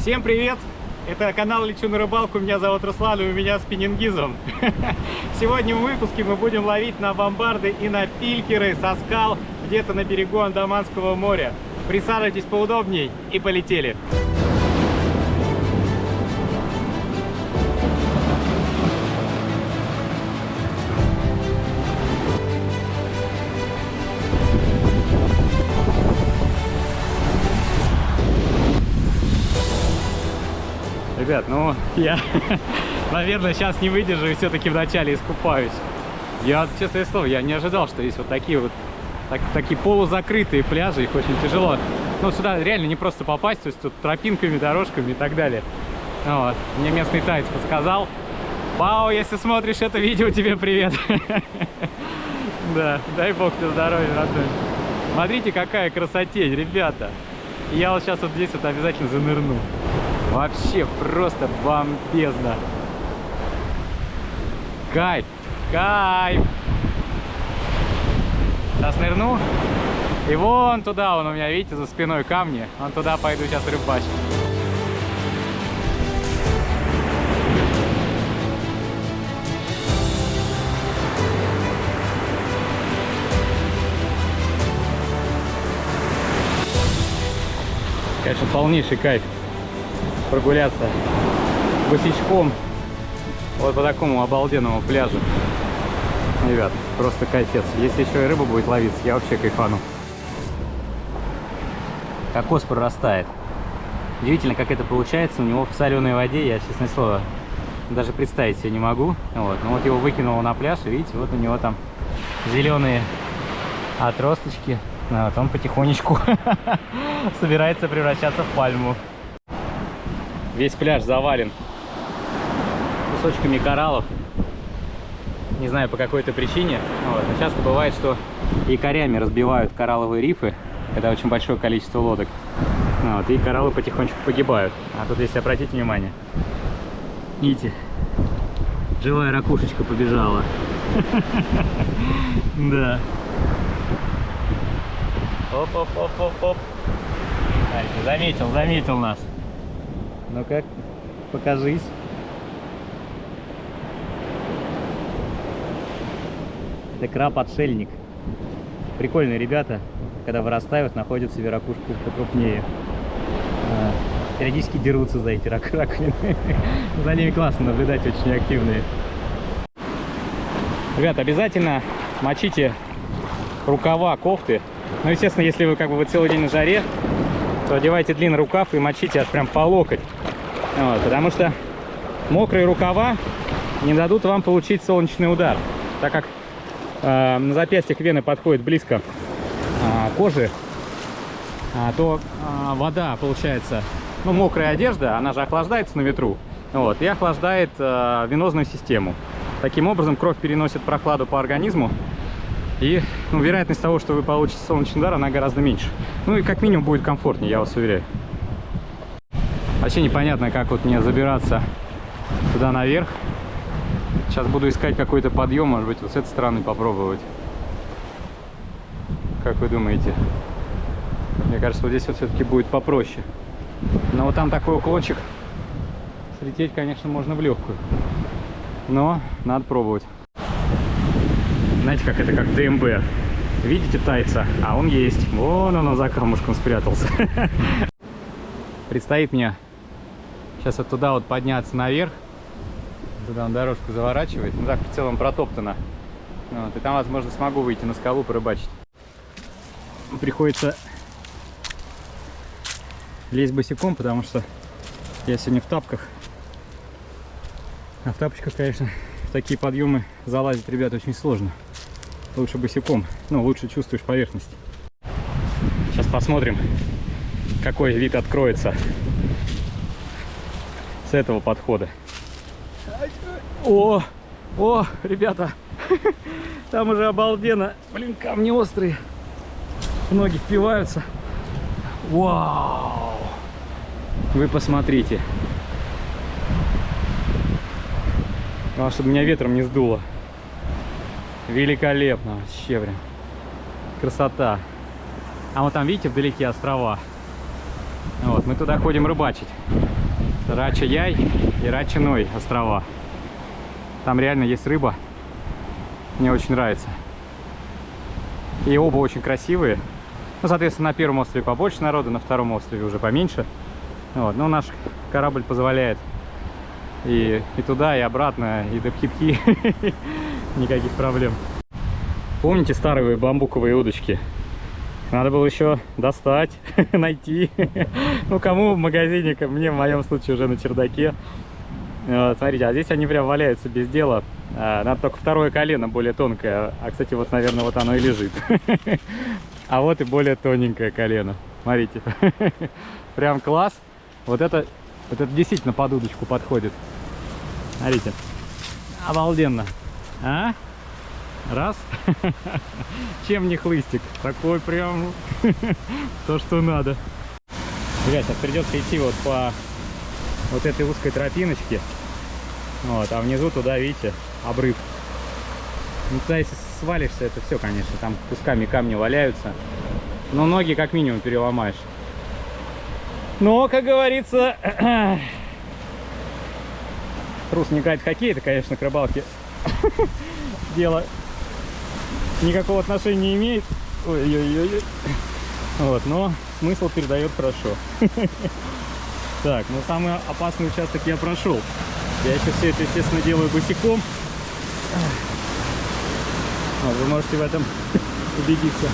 Всем привет! Это канал Лечу на рыбалку, меня зовут Руслан и у меня спиннингизм. Сегодня в выпуске мы будем ловить на бомбарды и на пилькеры со скал где-то на берегу Андаманского моря. Присаживайтесь поудобней и полетели! Ребят, ну я, наверное, сейчас не выдержу и все-таки вначале искупаюсь. Я, честное слово, я не ожидал, что есть вот такие полузакрытые пляжи, их очень тяжело. Ну, сюда реально не просто попасть, то есть тут тропинками, дорожками и так далее. Вот. Мне местный таец подсказал. Пау, если смотришь это видео, тебе привет. Да, дай бог тебе здоровья, родной. Смотрите, какая красотень, ребята. Я вот сейчас вот здесь вот обязательно занырну. Вообще просто бомбезно. Кайф, кайф. Сейчас нырну. И вон туда, вон у меня, видите, за спиной камни. Вон туда пойду сейчас рыбачить. Конечно, полнейший кайф прогуляться босичком вот по такому обалденному пляжу. Ребят, просто кайфец. Если еще и рыба будет ловиться, я вообще кайфану. Кокос прорастает. Удивительно, как это получается. У него в соленой воде, я, честное слово, даже представить себе не могу. Вот. Но вот его выкинуло на пляж, и видите, вот у него там зеленые отросточки. Вот он потихонечку собирается превращаться в пальму. Весь пляж завален кусочками кораллов. Не знаю, по какой-то причине. Вот. Но часто бывает, что якорями разбивают коралловые рифы, когда очень большое количество лодок. Вот. И кораллы потихонечку погибают. А тут, если обратить внимание, видите, живая ракушечка побежала. Да. Оп-оп-оп-оп-оп. Заметил нас. Ну-ка, покажись. Это краб-отшельник. Прикольные ребята, когда вырастают, находят себе ракушку покрупнее. Периодически дерутся за эти раковины. За ними классно наблюдать, очень активные. Ребят, обязательно мочите рукава, кофты. Ну, естественно, если вы вы целый день на жаре, то одевайте длинный рукав и мочите аж прям по локоть. Вот, потому что мокрые рукава не дадут вам получить солнечный удар, так как на запястьях вены подходит близко кожи, то вода, получается, ну, мокрая одежда, она же охлаждается на ветру, вот, и охлаждает венозную систему. Таким образом кровь переносит прохладу по организму, и вероятность того, что вы получите солнечный удар, она гораздо меньше. Ну и как минимум будет комфортнее, я вас уверяю. Вообще непонятно, как вот мне забираться туда наверх. Сейчас буду искать какой-то подъем, может быть, вот с этой стороны попробовать. Как вы думаете? Мне кажется, вот здесь вот все-таки будет попроще. Но вот там такой уклончик. Слететь, конечно, можно в легкую. Но надо пробовать. Знаете, как это, как ДМБ. Видите тайца? А он есть. Вон он за камушком спрятался. Предстоит мне сейчас вот туда вот подняться наверх. Туда он дорожку заворачивает. Ну так в целом протоптано. Вот, и там, возможно, смогу выйти на скалу порыбачить. Приходится лезть босиком, потому что я сегодня в тапках. А в тапочках, конечно, в такие подъемы залазить, ребята, очень сложно. Лучше босиком. Ну, лучше чувствуешь поверхность. Сейчас посмотрим, какой вид откроется с этого подхода. О, ребята, там уже обалденно. Блин, камни острые. Ноги впиваются. Вау! Вы посмотрите. Главное, чтобы меня ветром не сдуло. Великолепно. Вообще, прям. Красота. А вот там, видите, вдалеке острова. Вот. Вот, мы туда ходим рыбачить. Рача-Яй и Рача-Ной острова. Там реально есть рыба. Мне очень нравится. И оба очень красивые. Ну, соответственно, на первом острове побольше народу, на втором острове уже поменьше. Вот. Но наш корабль позволяет и туда, и обратно, и до Пхипхи. Никаких проблем. Помните старые бамбуковые удочки? Надо было еще достать, найти. Ну, кому в магазине, мне в моем случае уже на чердаке. Вот, смотрите, а здесь они прям валяются без дела. Надо только второе колено более тонкое. А, кстати, вот, наверное, вот оно и лежит. А вот и более тоненькое колено. Смотрите. Прям класс. Вот это действительно под удочку подходит. Смотрите. Обалденно. А? Раз. Чем не хлыстик? Такой прям то, что надо. Ребят, сейчас придется идти вот по вот этой узкой тропиночке. Вот, а внизу туда, видите, обрыв. Ну, туда, если свалишься, это все, конечно. Там кусками камни валяются. Но ноги как минимум переломаешь. Но, как говорится, трус не играет в хоккей, это, конечно, к рыбалке дело никакого отношения не имеет. Ой-ой-ой. Вот, но смысл передает хорошо. Так, ну самый опасный участок я прошел. Я еще все это, естественно, делаю босиком. Вот, вы можете в этом убедиться.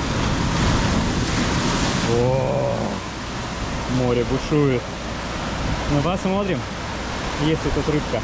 О, море бушует. Ну, посмотрим, есть ли тут рыбка.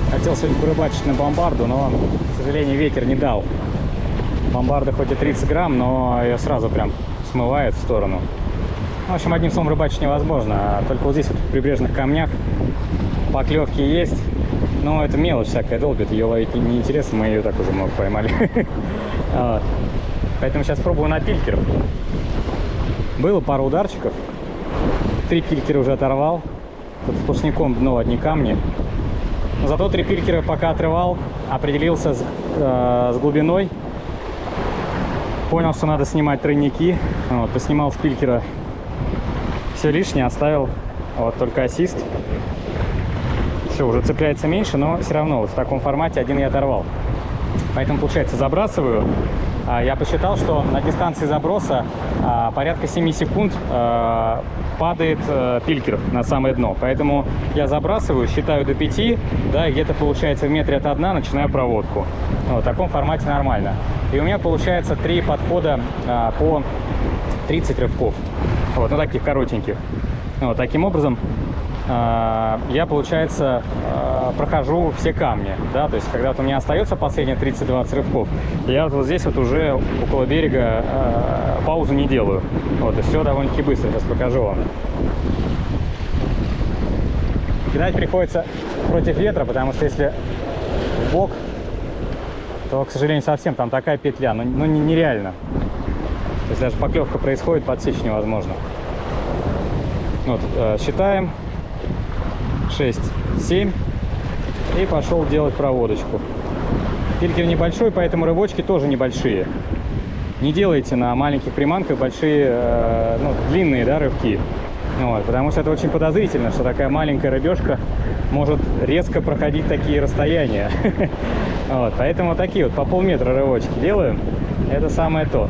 Хотел сегодня порыбачить на бомбарду, но, к сожалению, ветер не дал. Бомбарда хоть и 30 грамм, но ее сразу прям смывает в сторону. В общем, одним словом, рыбачить невозможно. Только вот здесь вот в прибрежных камнях поклевки есть. Но это мелочь всякая долбит, ее ловить неинтересно, мы ее так уже много поймали. Поэтому сейчас пробую на пилькер. Было пару ударчиков. 3 пилькера уже оторвал. Тут сплошняком дно одни камни. Но зато 3 пилькера пока отрывал, определился с глубиной. Понял, что надо снимать тройники. Вот, поснимал с пилькера все лишнее, оставил вот только ассист. Все, уже цепляется меньше, но все равно вот в таком формате один я оторвал. Поэтому, получается, забрасываю. Я посчитал, что на дистанции заброса порядка 7 секунд падает пилькер на самое дно. Поэтому я забрасываю, считаю до 5, да, и где-то получается в метре от дна начинаю проводку. Вот, в таком формате нормально. И у меня получается 3 подхода по 30 рывков. Вот, ну таких коротеньких. Вот, таким образом я, получается, прохожу все камни, да, то есть когда вот у меня остается последние 30-20 рывков, я вот здесь вот уже около берега паузу не делаю. Вот, и все довольно-таки быстро, сейчас покажу вам. Кидать приходится против ветра, потому что если в бок, то, к сожалению, совсем там такая петля, ну нереально. То есть даже поклевка происходит, подсечь невозможно. Вот, считаем. 6, 7. И пошел делать проводочку. Пилькер небольшой, поэтому рывочки тоже небольшие. Не делайте на маленьких приманках большие, длинные, да, рывки. Вот, потому что это очень подозрительно, что такая маленькая рыбешка может резко проходить такие расстояния. Вот, поэтому вот такие вот по полметра рывочки делаем. Это самое то.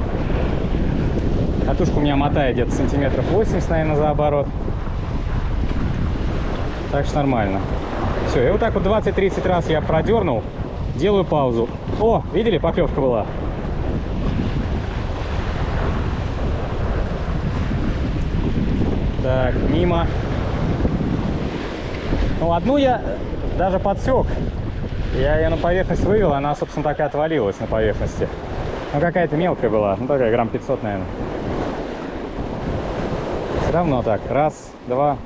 Катушка у меня мотает где-то сантиметров 80, наверное, за оборот. Так что нормально. Все, и вот так вот 20-30 раз я продернул, делаю паузу. О, видели, поклевка была. Так, мимо. Ну, одну я даже подсек. Я ее на поверхность вывел, она, собственно, так и отвалилась на поверхности. Ну, какая-то мелкая была, ну, такая грамм 500, наверное. Все равно так. Раз, два,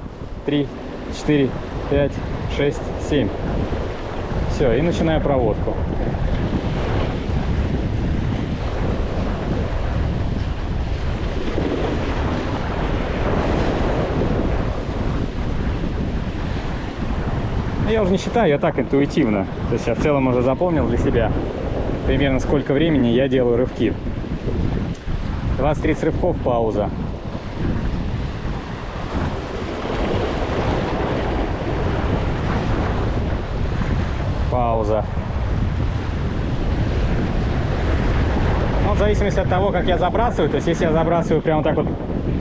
три, 4, 5, 6, 7. Все, и начинаю проводку. Я уже не считаю, я так интуитивно. То есть я в целом уже запомнил для себя примерно сколько времени я делаю рывки. 20-30 рывков, пауза. Пауза. Ну, в зависимости от того, как я забрасываю, то есть если я забрасываю прямо так вот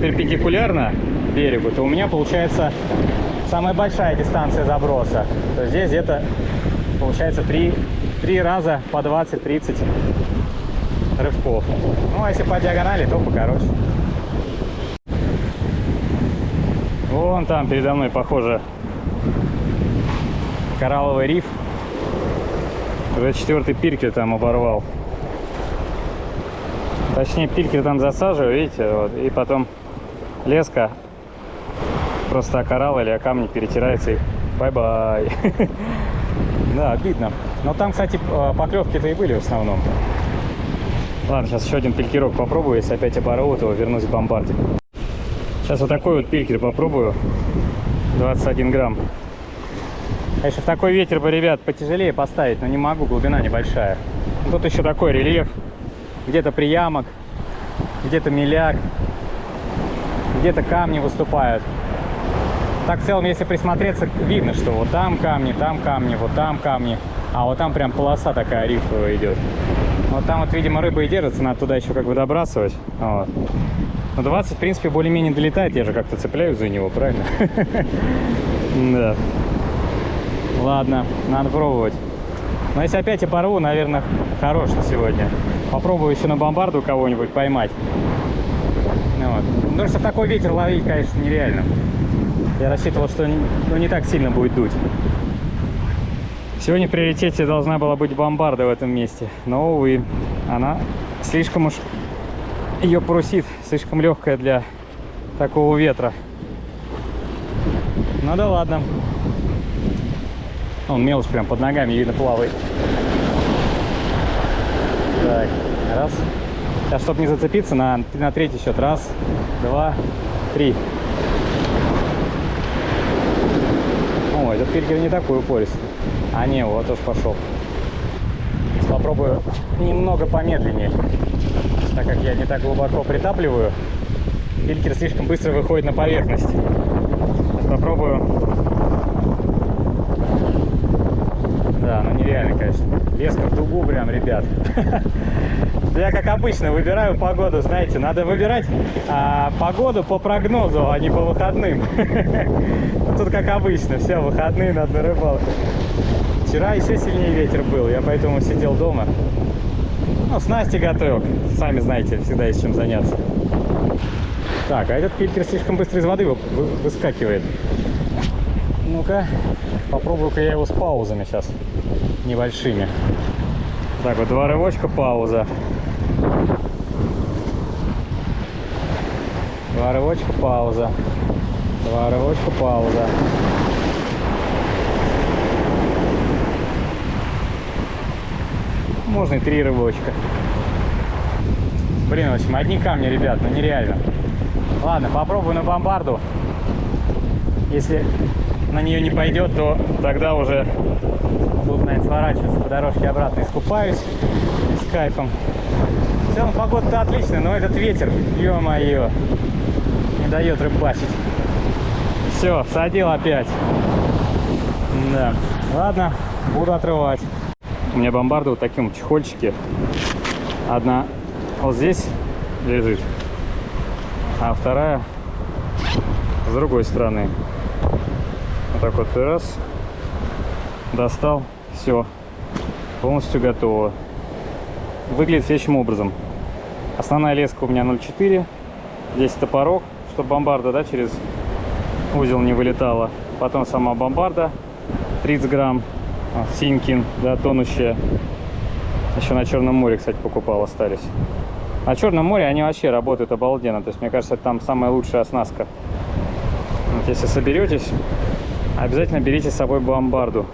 перпендикулярно берегу, то у меня получается самая большая дистанция заброса. То есть здесь где-то получается 3 раза по 20-30 рывков. Ну, а если по диагонали, то покороче. Вон там передо мной, похоже, коралловый риф. Уже 4-й пиркель там оборвал. Точнее, пиркель там засаживаю, видите, вот, и потом леска просто о коралл или о камни перетирается и бай-бай. Да, обидно. Но там, кстати, поклевки-то и были в основном. Ладно, сейчас еще один пилькерок попробую. Если опять оборву, то вернусь к бомбарде. Сейчас вот такой вот пилькер попробую. 21 грамм. Конечно, в такой ветер бы, ребят, потяжелее поставить, но не могу, глубина небольшая. Тут еще такой рельеф. Где-то приямок, где-то миляк, где-то камни выступают. Так, в целом, если присмотреться, видно, что вот там камни, вот там камни. А вот там прям полоса такая рифовая идет. Вот там вот, видимо, рыба и держится, надо туда еще как бы добрасывать. Вот. Но 20, в принципе, более-менее долетает. Я же как-то цепляюсь за него, правильно? Да. Ладно, надо пробовать. Но если опять я порву, наверное, хорош на сегодня. Попробую еще на бомбарду кого-нибудь поймать. Вот. Потому что в такой ветер ловить, конечно, нереально. Я рассчитывал, что не так сильно будет дуть. Сегодня в приоритете должна была быть бомбарда в этом месте. Но, увы, она слишком уж... Ее парусит слишком легкая для такого ветра. Ну да ладно. Он мелочь прям под ногами, видно, плавает. Так, раз. Сейчас, чтобы не зацепиться, на третий счет. Раз, два, три. О, этот пилькер не такой упористый. А не, вот уж пошел. Сейчас попробую немного помедленнее. Так как я не так глубоко притапливаю, пилькер слишком быстро выходит на поверхность. Сейчас попробую. Да, ну нереально, конечно. Леска в дугу прям, ребят. Я, как обычно, выбираю погоду, знаете, надо выбирать погоду по прогнозу, а не по выходным. Тут, как обычно, все, выходные надо на рыбалку. Вчера еще сильнее ветер был, я поэтому сидел дома. Ну, снасти готовил, сами знаете, всегда есть чем заняться. Так, а этот пилькер слишком быстро из воды выскакивает. Ну-ка, попробую-ка я его с паузами сейчас, небольшими. Так, вот 2 рывочка, пауза. 2 рывочка, пауза. 2 рывочка, пауза. Можно и 3 рывочка. Блин, в общем, одни камни, ребят, ну нереально. Ладно, попробую на бомбарду. Если на нее не пойдет, то тогда уже буду, наверное, сворачиваться по дорожке обратно. Искупаюсь с кайфом. В целом погода-то отличная, но этот ветер, ё-моё, не дает рыбачить. Все, садил опять. Да. Ладно, буду отрывать. У меня бомбарда вот таким чехольчике. Одна вот здесь лежит, а вторая с другой стороны. Вот так вот раз, достал, все, полностью готово. Выглядит следующим образом. Основная леска у меня 0,4, здесь топорок, чтобы бомбарда, да, через узел не вылетало. Потом сама бомбарда 30 грамм, Синкин, да, тонущая. Еще на Черном море, кстати, покупал, остались. На Черном море они вообще работают обалденно. То есть, мне кажется, это там самая лучшая оснастка. Вот если соберетесь, обязательно берите с собой бомбарду.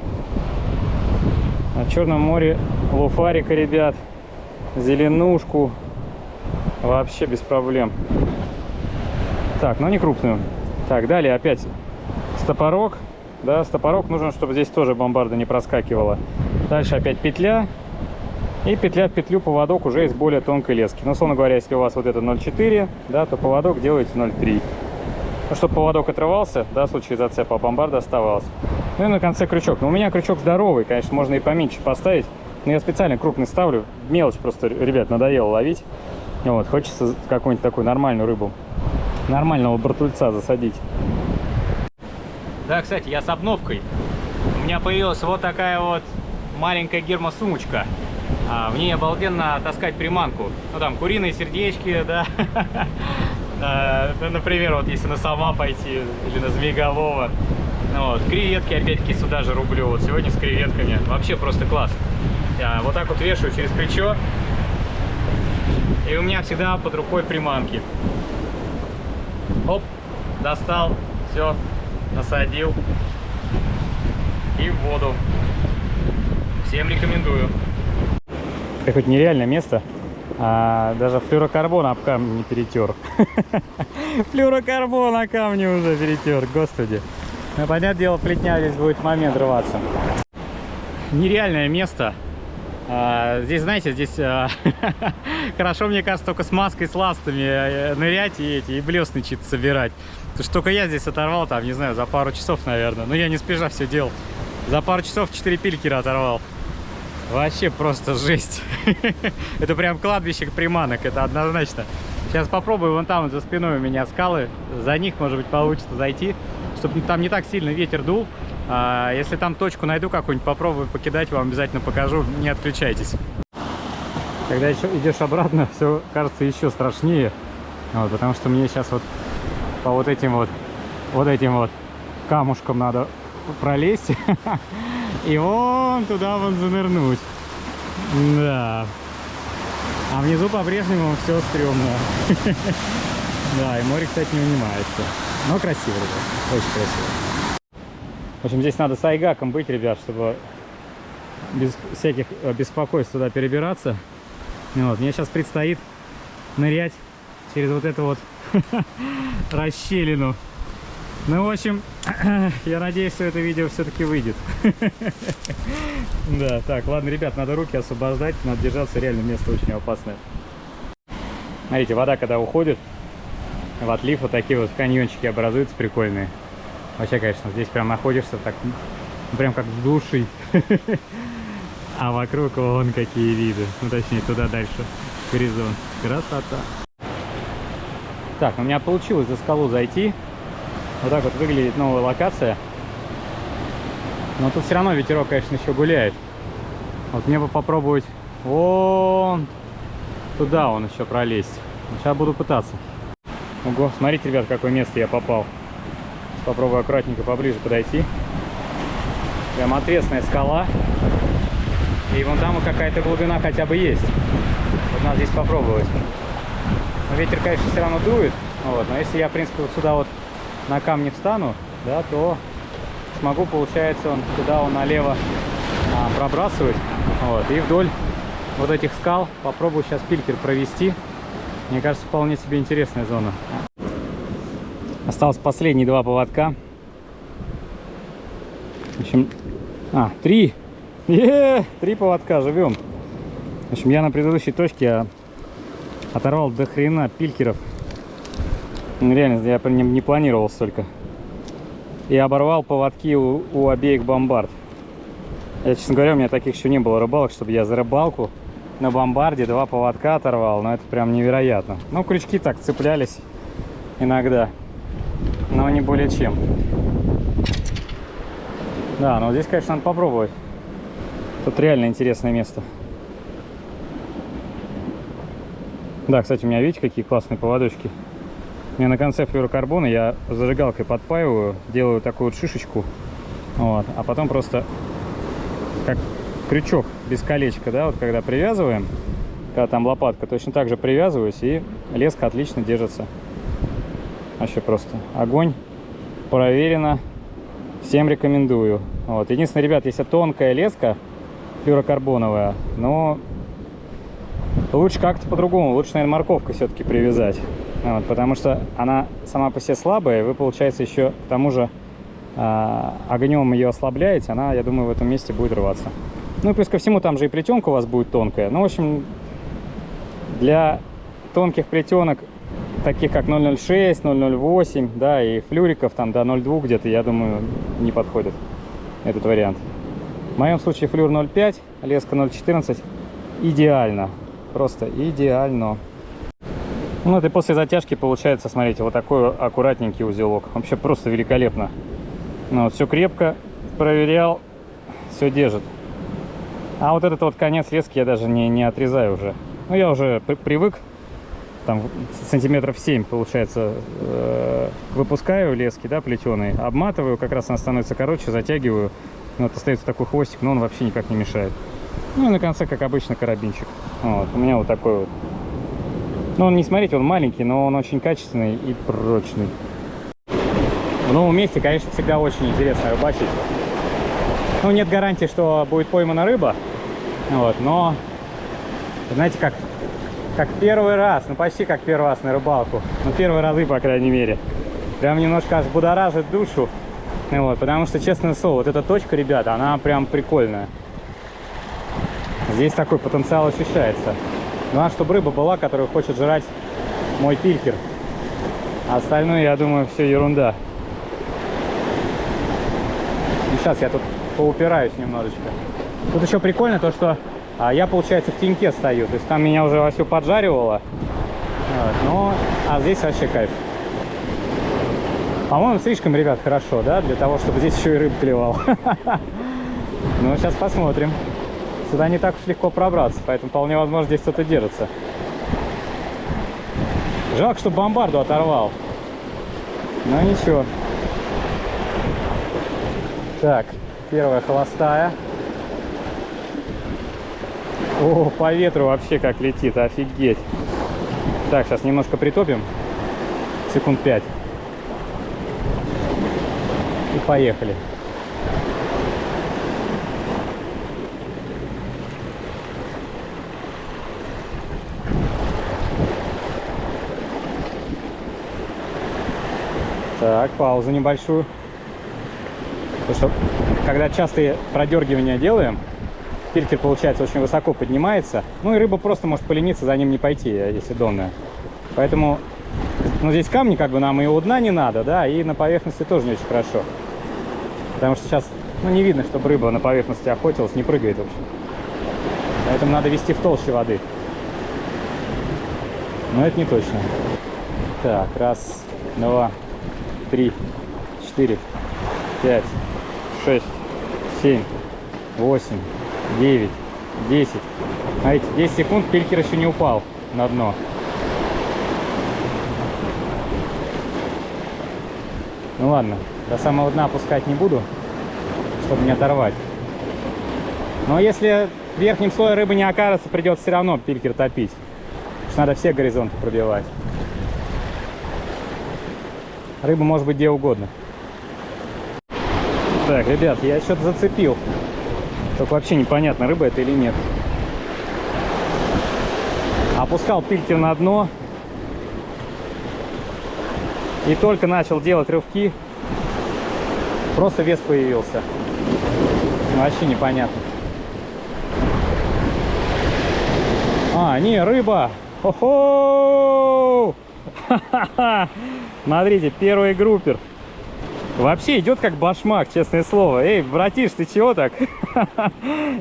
На Черном море луфарика, ребят, зеленушку. Вообще без проблем. Так, но не крупную. Так, далее опять стопорок. Да, стопорок нужен, чтобы здесь тоже бомбарда не проскакивала. Дальше опять петля. И петля в петлю, поводок уже из более тонкой лески. Ну, условно говоря, если у вас вот это 0,4, да, то поводок делаете 0,3. Ну, чтобы поводок отрывался, да, в случае зацепа, а бомбарда оставалась. Ну и на конце крючок. Но у меня крючок здоровый, конечно, можно и поменьше поставить. Но я специально крупный ставлю. Мелочь просто, ребят, надоело ловить. Вот, хочется какую-нибудь такую нормальную рыбу. Нормального бортульца засадить. Да, кстати, я с обновкой. У меня появилась вот такая вот маленькая гермосумочка. В ней обалденно таскать приманку. Ну там куриные сердечки, да. Например, вот если на сама пойти или на змееголова. Вот. Креветки опять-таки сюда же рублю. Вот сегодня с креветками. Вообще просто класс. Я вот так вот вешаю через плечо. И у меня всегда под рукой приманки. Оп, достал, все, насадил. И в воду. Всем рекомендую. Это хоть нереальное место, даже флюрокарбон об камни не перетер. Флюрокарбон о камни уже перетер, господи. Ну, понятное дело, плетня здесь будет момент рваться. Нереальное место. Здесь, знаете, здесь хорошо, мне кажется, только с маской, с ластами нырять и блесны чьи-то собирать. Потому что только я здесь оторвал, там, не знаю, за пару часов, наверное. Но я не спеша все делал. За пару часов 4 пилькера оторвал. Вообще просто жесть. Это прям кладбище приманок, это однозначно. Сейчас попробую, вон там за спиной у меня скалы. За них, может быть, получится зайти, чтобы там не так сильно ветер дул. Если там точку найду какую-нибудь, попробую покидать, вам обязательно покажу. Не отключайтесь. Когда еще идешь обратно, все кажется еще страшнее. Вот, потому что мне сейчас вот по вот этим вот камушкам надо пролезть. И вон туда вон занырнуть. Да. А внизу по-прежнему все стрёмно. Да, и море, кстати, не унимается. Но красиво, ребят. Очень красиво. В общем, здесь надо с айгаком быть, ребят, чтобы без всяких беспокойств туда перебираться. Вот. Мне сейчас предстоит нырять через вот эту вот расщелину. Ну, в общем, я надеюсь, что это видео все-таки выйдет. Да, так, ладно, ребят, надо руки освобождать, надо держаться, реально место очень опасное. Смотрите, вода, когда уходит в отлив, вот такие вот каньончики образуются прикольные. Вообще, конечно, здесь прям находишься так, прям как в душе. А вокруг вон какие виды. Ну, точнее, туда дальше, горизонт. Красота. Так, у меня получилось за скалу зайти. Вот так вот выглядит новая локация. Но тут все равно ветерок, конечно, еще гуляет. Вот мне бы попробовать вон туда он еще пролезть. Сейчас буду пытаться. Ого, смотрите, ребят, в какое место я попал. Попробую аккуратненько поближе подойти. Прям отвесная скала. И вон там какая-то глубина хотя бы есть. Вот надо здесь попробовать. Но ветер, конечно, все равно дует. Вот. Но если я, в принципе, вот сюда вот на камни встану, да, то смогу, получается, он туда, он налево пробрасывать. Вот. И вдоль вот этих скал попробую сейчас пилькер провести. Мне кажется, вполне себе интересная зона. Осталось последние два поводка. В общем, 3. Три поводка, живем. В общем, я на предыдущей точке оторвал до хрена пилькеров. Реально, я не планировал столько. И оборвал поводки у обеих бомбард. Я, честно говоря, у меня таких еще не было рыбалок, чтобы я за рыбалку на бомбарде 2 поводка оторвал. Но это прям невероятно. Ну, крючки так цеплялись иногда. Но не более чем. Да, но здесь, конечно, надо попробовать. Тут реально интересное место. Да, кстати, у меня, видите, какие классные поводочки. мне на конце флюорокарбона я зажигалкой подпаиваю, делаю такую вот шишечку, вот, а потом просто как крючок без колечка, да, вот когда привязываем, когда там лопатка, точно так же привязываюсь, и леска отлично держится. Вообще просто огонь, проверено, всем рекомендую. Вот. Единственное, ребят, если тонкая леска флюорокарбоновая, но лучше как-то по-другому, лучше, наверное, морковкой все-таки привязать, вот, потому что она сама по себе слабая, и вы, получается, еще к тому же огнем ее ослабляете, она, я думаю, в этом месте будет рваться. Ну и плюс ко всему, там же и плетенка у вас будет тонкая. Ну, в общем, для тонких плетенок, таких как 0,06, 0,08, да, и флюриков там до 0,2 где-то, я думаю, не подходит этот вариант. В моем случае флюр 0,5, леска 0,14 идеально, просто идеально. Ну вот и после затяжки получается, смотрите, вот такой аккуратненький узелок. Вообще просто великолепно. Ну, вот, все крепко, проверял, все держит. А вот этот вот конец лески я даже не отрезаю уже. Ну, я уже привык, там сантиметров 7, получается, выпускаю лески, да, плетеные, обматываю, как раз она становится короче, затягиваю. Вот остается такой хвостик, но он вообще никак не мешает. Ну и на конце, как обычно, карабинчик. Вот, у меня вот такой вот. Ну, он, не смотрите, он маленький, но он очень качественный и прочный. В новом месте, конечно, всегда очень интересно рыбачить. Ну, нет гарантии, что будет поймана рыба, вот, но, знаете, как первый раз, ну, почти как первый раз на рыбалку, ну, первые разы, по крайней мере, прям немножко аж будоражит душу, вот, потому что, честное слово, вот эта точка, ребята, она прям прикольная. Здесь такой потенциал ощущается. Главное, чтобы рыба была, которую хочет жрать мой пилькер, а остальное, я думаю, все ерунда. И сейчас я тут поупираюсь немножечко. Тут еще прикольно то, что я, получается, в теньке стою. То есть там меня уже вовсю поджаривало. Вот, но, здесь вообще кайф. По-моему, слишком, ребят, хорошо, да? Для того, чтобы здесь еще и рыб клевал. Ну, сейчас посмотрим. Сюда не так уж легко пробраться, поэтому вполне возможно здесь кто-то держится. Жалко, что бомбарду оторвал. Но ничего. Так, первая холостая. О, по ветру вообще как летит, офигеть. Так, сейчас немножко притопим. Секунд 5. И поехали. Так, паузу небольшую. Потому что, когда частые продергивания делаем, пилькер, получается, очень высоко поднимается. Ну и рыба просто может полениться, за ним не пойти, если донная. Поэтому, ну, здесь камни, как бы, нам и у дна не надо, да, и на поверхности тоже не очень хорошо. Потому что сейчас, ну, не видно, чтобы рыба на поверхности охотилась, не прыгает, в общем. Поэтому надо вести в толще воды. Но это не точно. Так, раз, два, 3, 4, 5, 6, 7, 8, 9, 10. Смотрите, 10 секунд, пилькер еще не упал на дно. Ну ладно, до самого дна опускать не буду, чтобы не оторвать. Но если в верхнем слое рыбы не окажется, придется все равно пилькер топить. Потому что надо все горизонты пробивать. Рыба может быть где угодно. Так, ребят, я что-то зацепил. Только вообще непонятно, рыба это или нет. Опускал пилькер на дно. И только начал делать рывки, просто вес появился. Вообще непонятно. Не, рыба! Хо-хо! Смотрите, первый группер. Вообще идет как башмак, честное слово. Эй, братиш, ты чего так?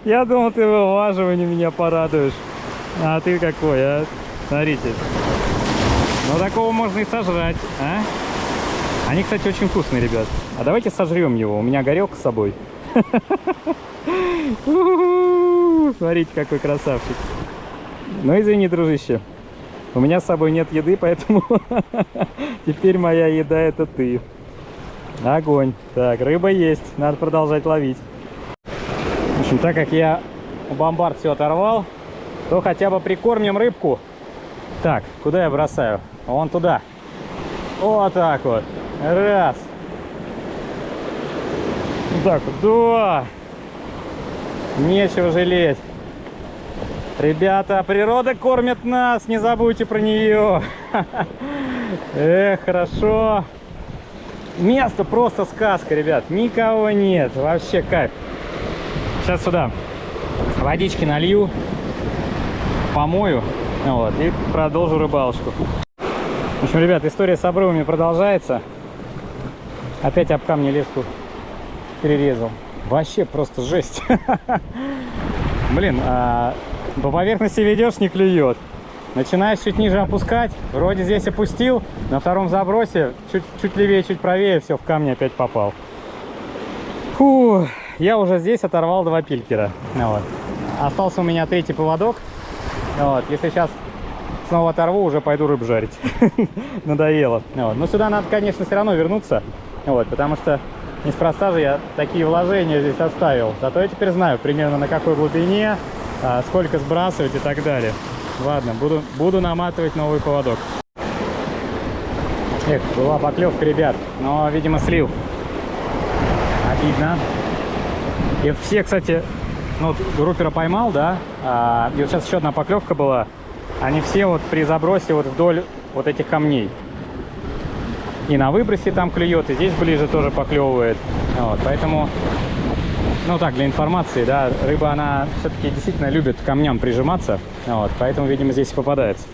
Я думал, ты вываживанием меня порадуешь. А ты какой, а? Смотрите. Ну, такого можно и сожрать, а? Они, кстати, очень вкусные, ребят. А давайте сожрем его. У меня горелка с собой. Смотрите, какой красавчик. Ну, извини, дружище. У меня с собой нет еды, поэтому теперь моя еда — это ты. Огонь. Так, рыба есть, надо продолжать ловить. В общем, так как я бомбард все оторвал, то хотя бы прикормим рыбку. Так, куда я бросаю? Вон туда. Вот так вот. Раз. Вот так вот. Да. Нечего жалеть. Ребята, природа кормит нас, не забудьте про нее. Эх, хорошо. Место просто сказка, ребят. Никого нет. Вообще кайф. Сейчас сюда водички налью, помою, вот, и продолжу рыбалочку. В общем, ребят, история с обрывами продолжается. Опять об камни леску перерезал. Вообще просто жесть. Блин, по поверхности ведешь, не клюет. Начинаешь чуть ниже опускать, вроде здесь опустил, на втором забросе чуть левее, чуть правее, все, в камни опять попал. Фу, я уже здесь оторвал 2 пилькера. Вот. Остался у меня 3-й поводок. Вот. Если сейчас снова оторву, уже пойду рыб жарить. Надоело. Вот. Но сюда надо, конечно, все равно вернуться, вот, потому что неспроста же я такие вложения здесь оставил. Зато я теперь знаю примерно на какой глубине, сколько сбрасывать и так далее. Ладно, буду наматывать новый поводок. Эх, была поклевка, ребят, но, видимо, слил. Обидно. И все, кстати, ну, группера поймал, да, и вот сейчас еще одна поклевка была. Они все вот при забросе вот вдоль вот этих камней. И на выбросе там клюет, и здесь ближе тоже поклевывает. Вот, поэтому, ну так, для информации, да, рыба, она все-таки действительно любит к камням прижиматься. Вот, поэтому, видимо, здесь и попадается.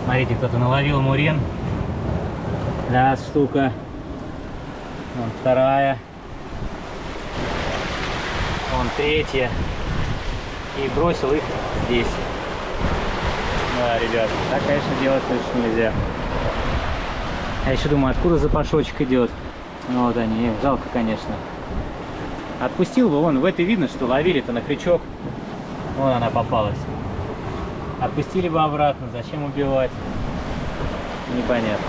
Смотрите, кто-то наловил мурен. Раз штука. Вон вторая. Вон 3-я. И бросил их здесь. Да, ребят, так, конечно, делать точно нельзя. Я еще думаю, откуда запашочек идет. Вот они, жалко, конечно. Отпустил бы, вон, в этой видно, что ловили-то на крючок. Вон она попалась. Отпустили бы обратно, зачем убивать? Непонятно.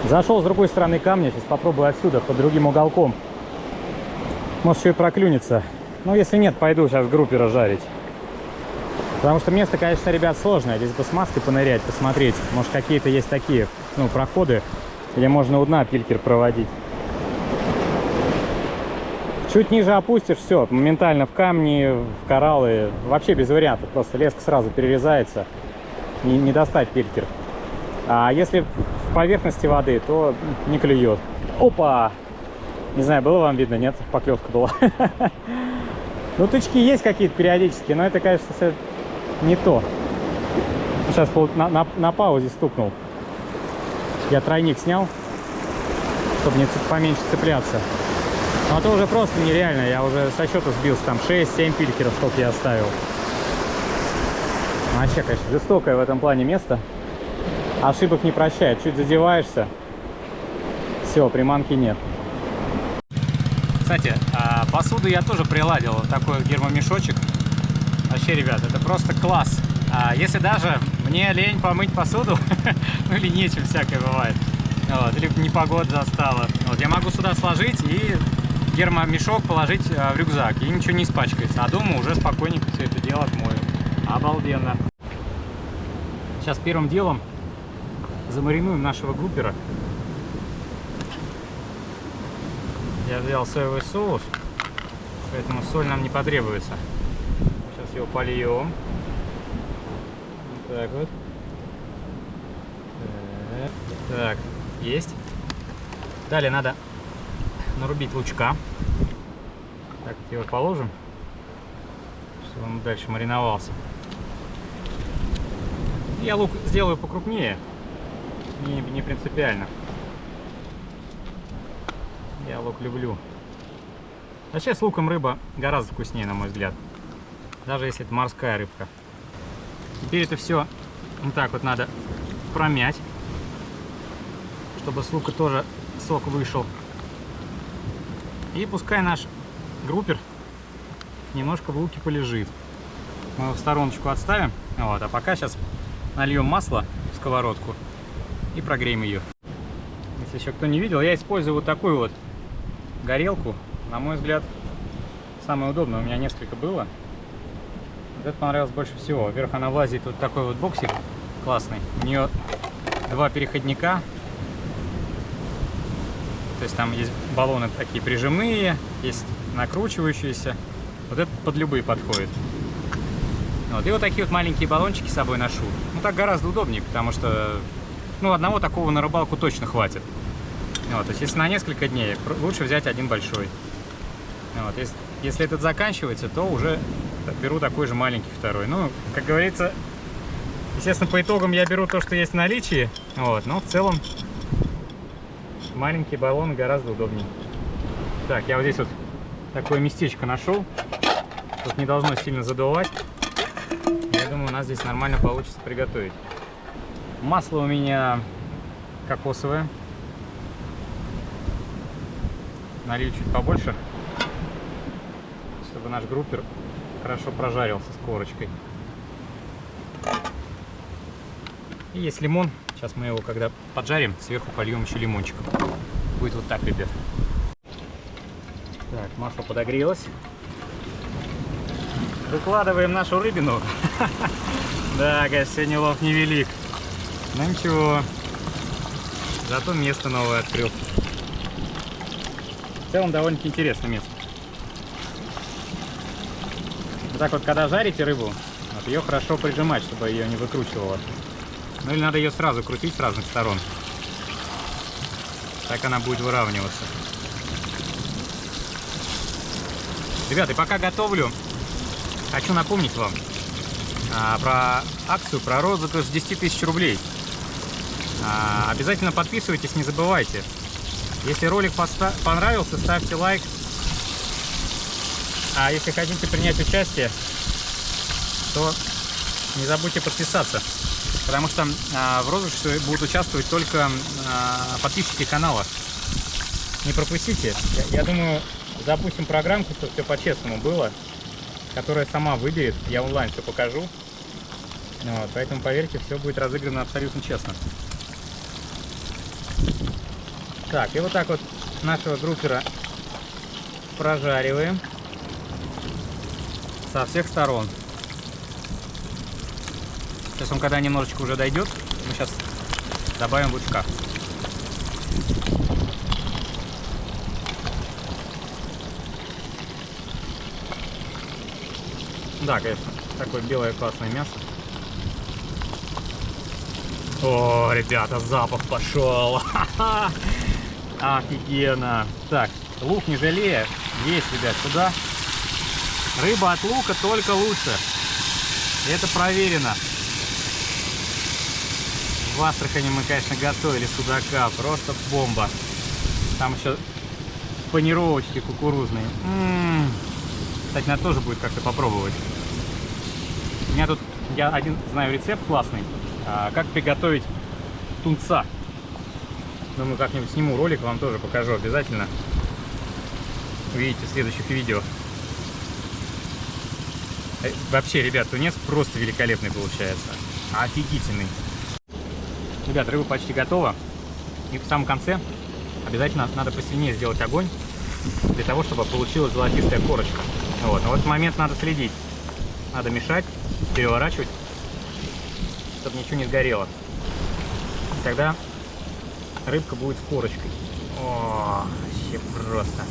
Зашел с другой стороны камня, сейчас попробую отсюда, под другим уголком. Может, еще и проклюнется. Ну, если нет, пойду сейчас группера жарить. Потому что место, конечно, ребят, сложное. Здесь бы с маской понырять, посмотреть. Может, какие-то есть такие, ну, проходы, где можно у дна пилькер проводить. Чуть ниже опустишь, все, моментально в камни, в кораллы. Вообще без вариантов. Просто леска сразу перерезается. Не достать пилькер. А если в поверхности воды, то не клюет. Опа! Не знаю, было вам видно, нет? Поклевка была. Ну, тычки есть какие-то периодически, но это, конечно, не то. Сейчас на паузе стукнул. Я тройник снял, чтобы не поменьше цепляться. Но это уже просто нереально. Я уже со счета сбился. Там 6-7 пилькеров, сколько я оставил. Вообще, конечно, жестокое в этом плане место. Ошибок не прощает. Чуть задеваешься, все, приманки нет. Кстати, посуду я тоже приладил. Вот такой гермомешочек. Вообще, ребят, это просто класс. Если даже мне лень помыть посуду, ну или нечем, всякое бывает, вот, или непогода застала, вот, я могу сюда сложить и гермомешок положить в рюкзак, и ничего не испачкается. А дома уже спокойненько все это дело отмою. Обалденно. Сейчас первым делом замаринуем нашего группера. Я взял соевый соус, поэтому соль нам не потребуется. Сейчас его польем. Вот так вот. Так, есть. Далее надо нарубить лучка. Так вот его положим, чтобы он дальше мариновался. Я лук сделаю покрупнее, не принципиально. Я лук люблю. Вообще с луком рыба гораздо вкуснее, на мой взгляд. Даже если это морская рыбка. Теперь это все вот так вот надо промять, чтобы с лука тоже сок вышел. И пускай наш группер немножко в луке полежит. Мы его в стороночку отставим. Вот, а пока сейчас нальем масло в сковородку и прогреем ее. Если еще кто не видел, я использую вот такую вот горелку. На мой взгляд, самое удобное. У меня несколько было. Вот это понравилось больше всего. Во-первых, она влазит вот такой вот боксик классный. У нее два переходника. То есть там есть баллоны такие прижимные, есть накручивающиеся. Вот это под любые подходит. Вот. И вот такие вот маленькие баллончики с собой ношу. Ну так гораздо удобнее, потому что ну, одного такого на рыбалку точно хватит. Вот. То есть если на несколько дней, лучше взять один большой. Вот. Если этот заканчивается, то уже беру такой же маленький второй. Ну, как говорится, естественно, по итогам я беру то, что есть в наличии. Вот. Но в целом маленькие баллоны гораздо удобнее. Так, я вот здесь вот такое местечко нашел. Тут не должно сильно задувать. Я думаю, у нас здесь нормально получится приготовить. Масло у меня кокосовое. Налью чуть побольше, чтобы наш группер хорошо прожарился с корочкой. И есть лимон. Сейчас мы его, когда поджарим, сверху польем еще лимончиком. Будет вот так, ребят. Так, масло подогрелось. Выкладываем нашу рыбину. Да, конечно, сегодня лов невелик. Но ничего. Зато место новое открыл. В целом довольно-таки интересное место. Вот так вот, когда жарите рыбу, вот ее хорошо прижимать, чтобы ее не выкручивало. Ну или надо ее сразу крутить с разных сторон. Так она будет выравниваться. Ребята, пока готовлю, хочу напомнить вам про акцию, про розыгрыш 10 тысяч рублей. Обязательно подписывайтесь, не забывайте. Если ролик понравился, ставьте лайк. А если хотите принять участие, то не забудьте подписаться. Потому что в розыгрыше будут участвовать только подписчики канала. Не пропустите. Я думаю, запустим программку, чтобы все по-честному было, которая сама выберет. Я онлайн все покажу. Вот, поэтому, поверьте, все будет разыграно абсолютно честно. Так, и вот так вот нашего группера прожариваем со всех сторон. Сейчас он, когда немножечко уже дойдет, мы сейчас добавим лучка. Да, конечно, такое белое классное мясо. О, ребята, запах пошел. Офигенно. Так, лук не жалея. Есть, ребят, сюда. Рыба от лука только лучше. Это проверено. В Астрахани мы, конечно, готовили судака. Просто бомба. Там еще панировочки кукурузные. Кстати, надо тоже будет как-то попробовать. У меня тут, я один знаю рецепт классный. Как приготовить тунца. Думаю, как-нибудь сниму ролик, вам тоже покажу обязательно. Увидите в следующих видео. Вообще, ребят, тунец просто великолепный получается. Офигительный. Ребят, рыба почти готова. И в самом конце обязательно надо посильнее сделать огонь, для того, чтобы получилась золотистая корочка. Вот. Но в этот момент надо следить. Надо мешать, переворачивать, чтобы ничего не сгорело. И тогда рыбка будет с корочкой. О, вообще просто.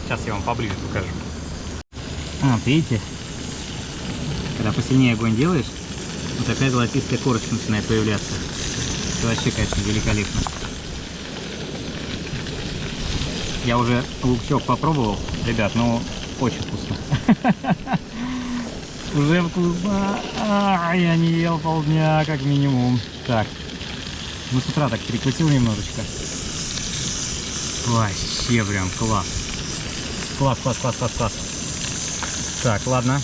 Сейчас я вам поближе покажу. Вот, видите? Когда посильнее огонь делаешь, вот такая золотистая корочка начинает появляться. Это вообще, конечно, великолепно. Я уже лучок попробовал, ребят, ну очень вкусно. Уже вкусно. Я не ел полдня, как минимум. Так, ну с утра так перекусил немножечко. Вообще прям класс. Класс, класс, класс, класс, класс. Так, ладно.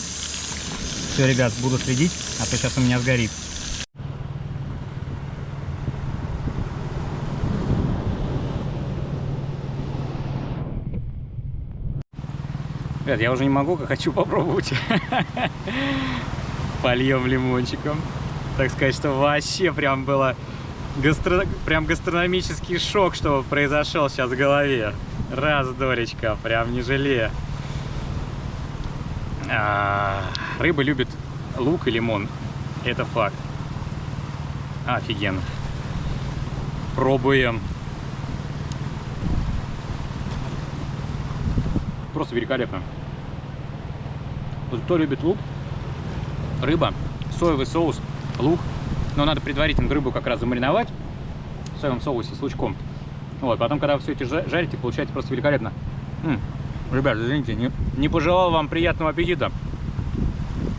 Все, ребят, буду следить, а то сейчас у меня сгорит. Ребят, я уже не могу, как хочу попробовать. Польем лимончиком. так сказать, что вообще прям было прям гастрономический шок, что произошел сейчас в голове. Раздоречка, прям не жалея. Рыба любит лук и лимон. Это факт. Офигенно. Пробуем. Просто великолепно. Вот кто любит лук, рыба, соевый соус, лук. Но надо предварительно рыбу как раз замариновать в соевом соусе с лучком. Вот, потом, когда вы все это жарите, получается просто великолепно. Ребят, извините, не пожелал вам приятного аппетита.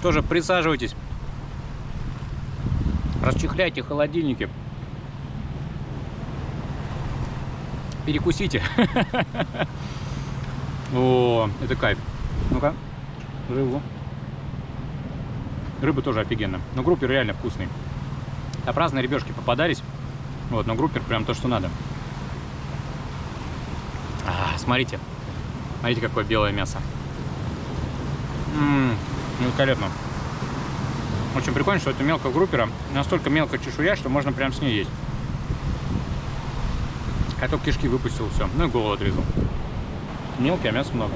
Тоже присаживайтесь. Расчехляйте холодильники. Перекусите. О, это кайф. Ну-ка, рыбу. Рыба тоже офигенно. Но группер реально вкусный. Там разные рыбешки попадались. Вот, но группер прям то, что надо. Смотрите. Смотрите, какое белое мясо. Великолепно. Очень прикольно, что это мелкого группера. Настолько мелкая чешуя, что можно прям с ней есть. А то кишки выпустил, все. Ну и голову отрезал. Мелкое, а мяса много.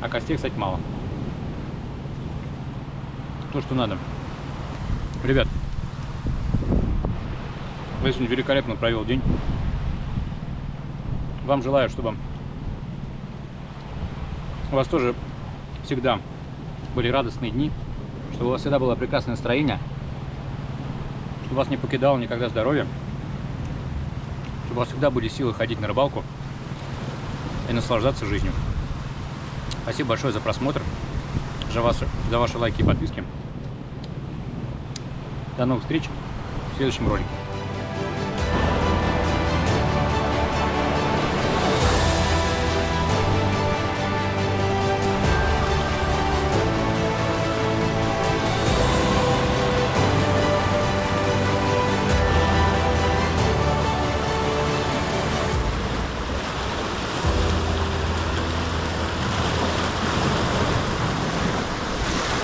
А костей, кстати, мало. То, что надо. Ребят, я сегодня великолепно провел день. Вам желаю, чтобы у вас тоже всегда были радостные дни, чтобы у вас всегда было прекрасное настроение, чтобы вас не покидало никогда здоровье, чтобы у вас всегда были силы ходить на рыбалку и наслаждаться жизнью. Спасибо большое за просмотр, за ваши лайки и подписки. До новых встреч в следующем ролике.